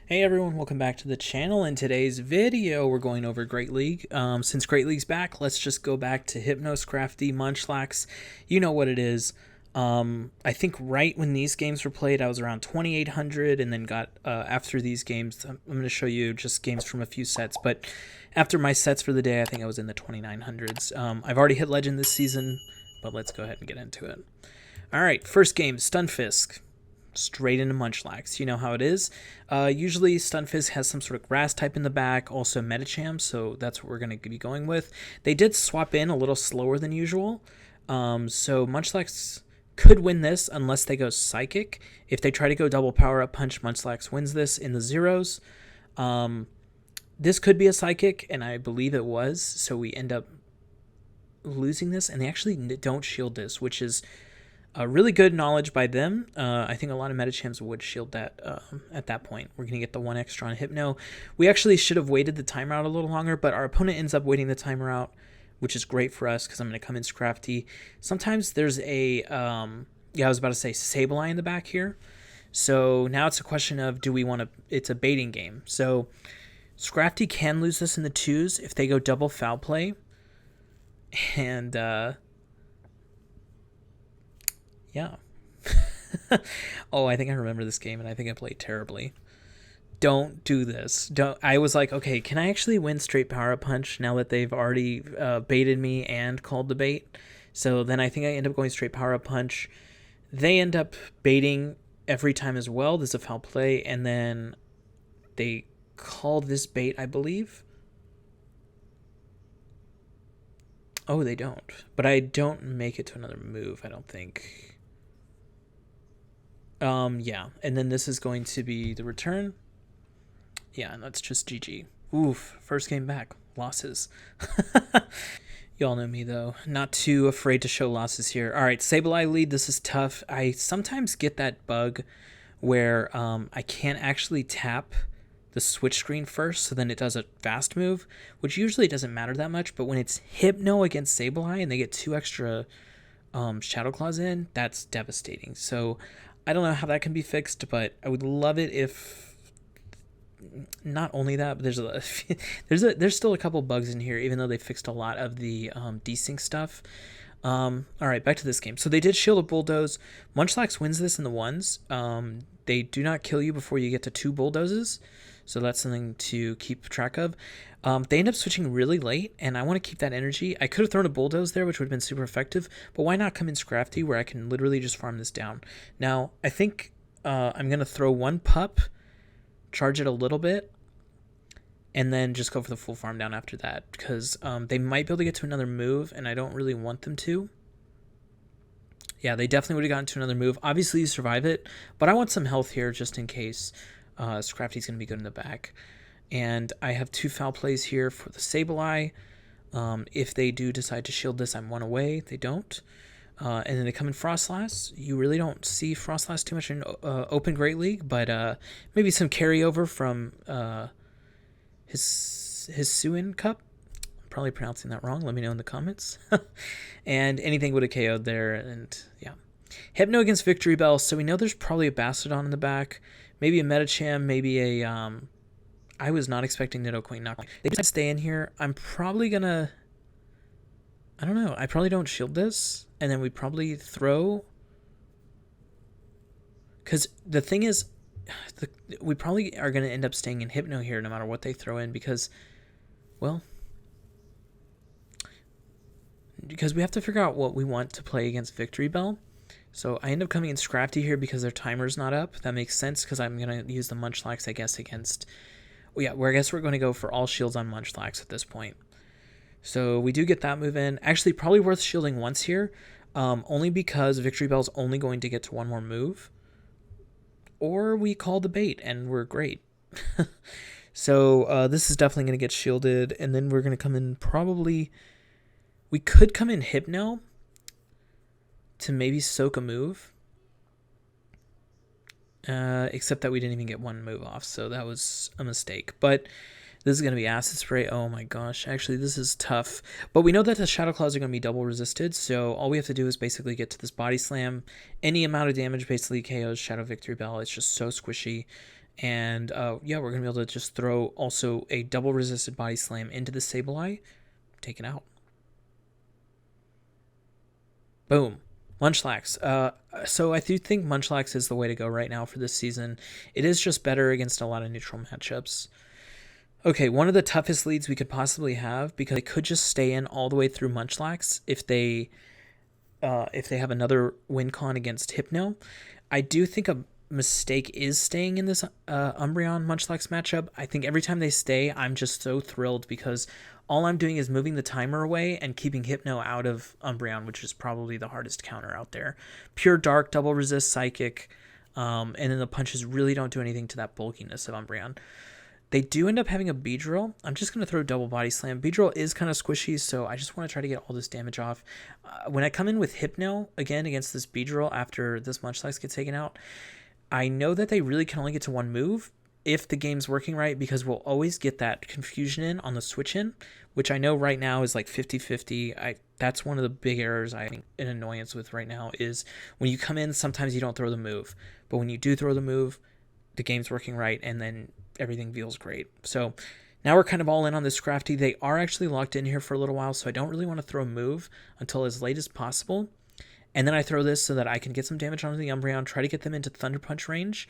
Hey everyone, welcome back to the channel. In today's video, we're going over Great League. Since Great League's back, let's just go back to Hypno, Scrafty, Munchlaxin. You know what it is. I think right when these games were played, I was around 2,800, and then got, after these games, I'm going to show you just games from a few sets, but after my sets for the day, I think I was in the 2,900s. I've already hit Legend this season, but let's go ahead and get into it. Alright, first game, Stunfisk. Straight into Munchlax. You know how it is. Usually Stunfisk has some sort of grass type in the back, also Medicham, so that's what we're going to be going with. They did swap in a little slower than usual, so Munchlax could win this unless they go Psychic. If they try to go double power up punch, Munchlax wins this in the zeros. This could be a Psychic, and I believe it was, so we end up losing this, and they actually don't shield this, which is really good knowledge by them. I think a lot of Medichams would shield that at that point. We're going to get the 1 extra on Hypno. We actually should have waited the timer out a little longer, but our opponent ends up waiting the timer out, which is great for us because I'm going to come in Scrafty. Sometimes there's a, I was about to say Sableye in the back here. So now it's a question of, do we want to, it's a baiting game. So Scrafty can lose this in the 2s if they go double foul play. And, yeah. Oh, I think I remember this game, and I think I played terribly. Don't do this. Don't. I was like, okay, can I actually win straight power up punch now that they've already baited me and called the bait? So then I think I end up going straight power up punch. They end up baiting every time as well. There's a foul play, and then they call this bait, I believe. Oh, they don't. But I don't make it to another move, I don't think. Yeah, and then this is going to be the return. Yeah, and that's just GG. Oof, first game back, losses. Y'all know me, though. Not too afraid to show losses here. All right, Sableye lead, this is tough. I sometimes get that bug where I can't actually tap the switch screen first, so then it does a fast move, which usually doesn't matter that much, but when it's Hypno against Sableye and they get 2 extra Shadow Claws in, that's devastating. So I don't know how that can be fixed, but I would love it if not only that, but there's still a couple bugs in here, even though they fixed a lot of the desync stuff. All right, back to this game. So they did shield a bulldoze. Munchlax wins this in the 1s. They do not kill you before you get to 2 bulldozes, so that's something to keep track of. They end up switching really late, and I want to keep that energy. I could have thrown a bulldoze there, which would have been super effective, but why not come in Scrafty where I can literally just farm this down? Now, I think I'm going to throw 1 pup, charge it a little bit, and then just go for the full farm down after that, because they might be able to get to another move, and I don't really want them to. Yeah, they definitely would have gotten to another move. Obviously, you survive it, but I want some health here just in case Scrafty's going to be good in the back. And I have 2 foul plays here for the Sableye. If they do decide to shield this, I'm 1 away. They don't. And then they come in Frostlass. You really don't see Frostlass too much in Open Great League, but maybe some carryover from his Suin Cup. I'm probably pronouncing that wrong. Let me know in the comments. And anything would have KO'd there, and yeah. Hypno against Victory Bell. So we know there's probably a Bastodon in the back. Maybe a Medicham, maybe a... I was not expecting Nidoqueen knock. They just stay in here. I'm probably gonna... I don't know. I probably don't shield this. And then we probably throw... Because the thing is... we probably are going to end up staying in Hypno here no matter what they throw in. Because... well... because we have to figure out what we want to play against Victory Bell. So I end up coming in Scrafty here because their timer's not up. That makes sense because I'm going to use the Munchlax, I guess, against... well, yeah, I guess we're going to go for all shields on Munchlax at this point. So we do get that move in. Actually, probably worth shielding once here, only because Victory Bell's only going to get to 1 more move. Or we call the bait, and we're great. So this is definitely going to get shielded, and then we're going to come in probably... we could come in Hypno to maybe soak a move. Except that we didn't even get 1 move off, so that was a mistake. But this is going to be Acid Spray. Oh my gosh, actually this is tough. But we know that the Shadow Claws are going to be double resisted, so all we have to do is basically get to this Body Slam. Any amount of damage basically KOs Shadow Victory Bell. It's just so squishy, And yeah, we're going to be able to just throw also a double resisted body slam into the Sableye. Taken out. Boom. Munchlax. So I do think Munchlax is the way to go right now for this season. It is just better against a lot of neutral matchups. Okay, one of the toughest leads we could possibly have, because they could just stay in all the way through Munchlax if they have another win con against Hypno. I do think a mistake is staying in this Umbreon Munchlax matchup. I think every time they stay, I'm just so thrilled, because all I'm doing is moving the timer away and keeping Hypno out of Umbreon, which is probably the hardest counter out there. Pure Dark, double resist, Psychic, and then the punches really don't do anything to that bulkiness of Umbreon. They do end up having a Beedrill. I'm just going to throw double body slam. Beedrill is kind of squishy, so I just want to try to get all this damage off. When I come in with Hypno, again, against this Beedrill after this Munchlax gets taken out, I know that they really can only get to one move if the game's working right, because we'll always get that confusion in on the switch in, which I know right now is like 50-50. That's one of the big errors I think an annoyance with right now is when you come in, sometimes you don't throw the move. But when you do throw the move, the game's working right, and then everything feels great. So now we're kind of all in on this Scrafty. They are actually locked in here for a little while, so I don't really want to throw a move until as late as possible. And then I throw this so that I can get some damage onto the Umbreon, try to get them into Thunder Punch range.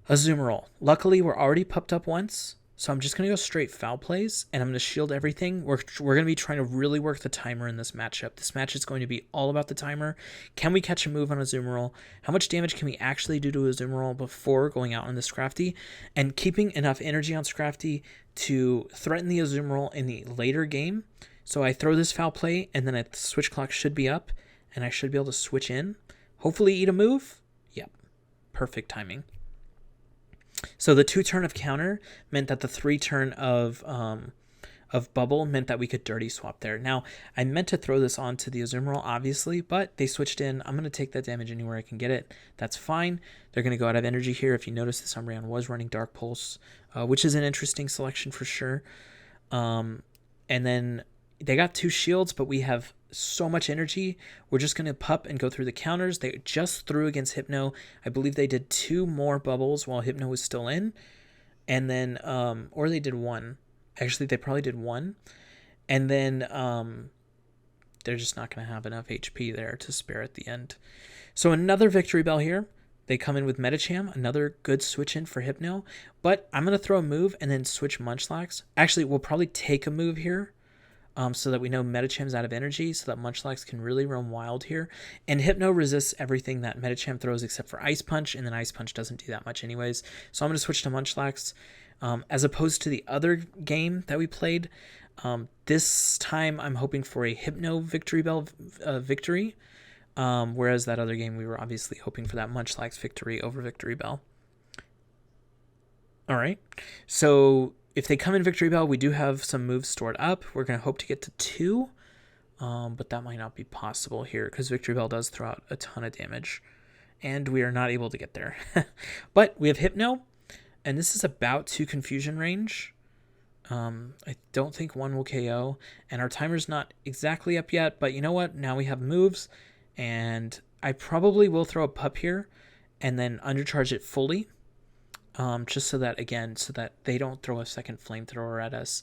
Azumarill. Luckily, we're already pupped up once, so I'm just going to go straight foul plays, and I'm going to shield everything. We're going to be trying to really work the timer in this matchup. This match is going to be all about the timer. Can we catch a move on Azumarill? How much damage can we actually do to Azumarill before going out on the Scrafty? And keeping enough energy on Scrafty to threaten the Azumarill in the later game. So I throw this foul play, and then the switch clock should be up, and I should be able to switch in. Hopefully eat a move. Yep. Perfect timing. So the 2-turn of counter meant that the 3-turn of bubble meant that we could dirty swap there. Now, I meant to throw this onto the Azumarill, obviously, but they switched in. I'm going to take that damage anywhere I can get it. That's fine. They're going to go out of energy here. If you notice, this Umbreon was running Dark Pulse, which is an interesting selection for sure. And then they got 2 shields, but we have so much energy. We're just going to pup and go through the counters. They just threw against Hypno. I believe they did 2 more bubbles while Hypno was still in. And then, or they did 1. Actually, they probably did 1. And then they're just not going to have enough HP there to spare at the end. So another Victory Bell here. They come in with Medicham, another good switch in for Hypno. But I'm going to throw a move and then switch Munchlax. Actually, we'll probably take a move here. So that we know Medicham's out of energy, so that Munchlax can really roam wild here. And Hypno resists everything that Medicham throws except for Ice Punch, and then Ice Punch doesn't do that much anyways. So I'm going to switch to Munchlax. As opposed to the other game that we played, this time I'm hoping for a Hypno Victory Bell victory, whereas that other game we were obviously hoping for that Munchlax victory over Victory Bell. All right, so if they come in Victory Bell, we do have some moves stored up. We're going to hope to get to 2, but that might not be possible here because Victory Bell does throw out a ton of damage, and we are not able to get there. But we have Hypno, and this is about 2 confusion range. I don't think 1 will KO, and our timer's not exactly up yet, but you know what? Now we have moves, and I probably will throw a pup here and then undercharge it fully. Just so that, again, so that they don't throw a second flamethrower at us.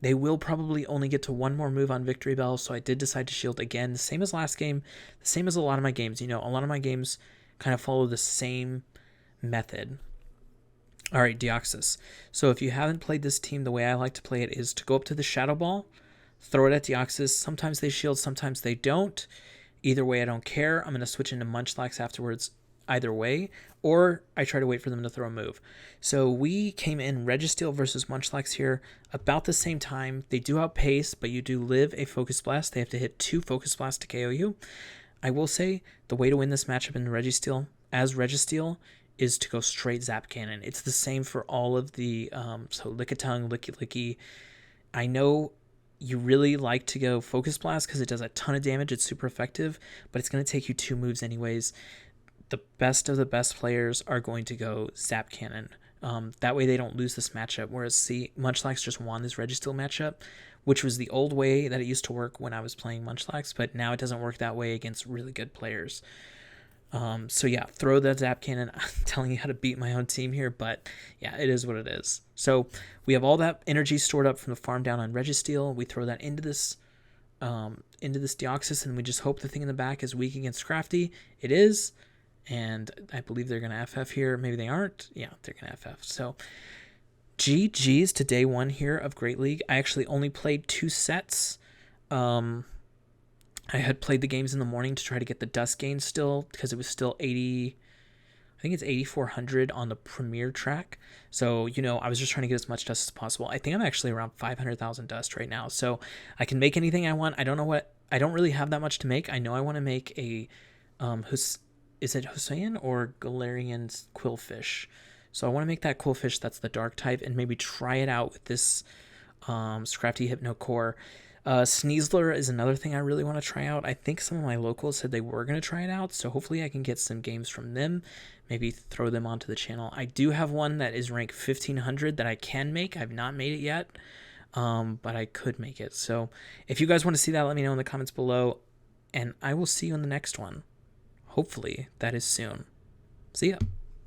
They will probably only get to 1 more move on Victory Bell, so I did decide to shield again. The same as last game, the same as a lot of my games. You know, a lot of my games kind of follow the same method. All right, Deoxys. So if you haven't played this team, the way I like to play it is to go up to the Shadow Ball, throw it at Deoxys. Sometimes they shield, sometimes they don't. Either way, I don't care. I'm going to switch into Munchlax afterwards. Either way, or I try to wait for them to throw a move. So we came in Registeel versus Munchlax here about the same time. They do outpace, but you do live a Focus Blast. They have to hit 2 Focus Blasts to KO you. I will say the way to win this matchup in Registeel as Registeel is to go straight Zap Cannon. It's the same for all of the so Lickitung, Licky Licky. I know you really like to go Focus Blast because it does a ton of damage. It's super effective, but it's going to take you 2 moves anyways. The best of the best players are going to go Zap Cannon. That way they don't lose this matchup. Whereas, see, Munchlax just won this Registeel matchup, which was the old way that it used to work when I was playing Munchlax, but now it doesn't work that way against really good players. So yeah, throw that zap cannon. I'm telling you how to beat my own team here, but yeah, it is what it is. So we have all that energy stored up from the farm down on Registeel. We throw that into this Deoxys, and we just hope the thing in the back is weak against Scrafty. It is, and I believe they're gonna FF here. Maybe they aren't. Yeah, they're gonna FF. So GG's to day one here of Great League. I actually only played 2 sets. I had played the games in the morning to try to get the dust gain still, because it was still 80, I think it's 8,400 on the premier track. So, you know, I was just trying to get as much dust as possible. I think I'm actually around 500,000 dust right now. So I can make anything I want. I don't really have that much to make. I know I want to make a, is it Hussein or Galarian's Quillfish? So I want to make that Quillfish that's the dark type and maybe try it out with this Scrafty Hypno Core. Sneasler is another thing I really want to try out. I think some of my locals said they were going to try it out, so hopefully I can get some games from them, maybe throw them onto the channel. I do have one that is ranked 1500 that I can make. I've not made it yet, but I could make it. So if you guys want to see that, let me know in the comments below, and I will see you in the next one. Hopefully that is soon. See ya.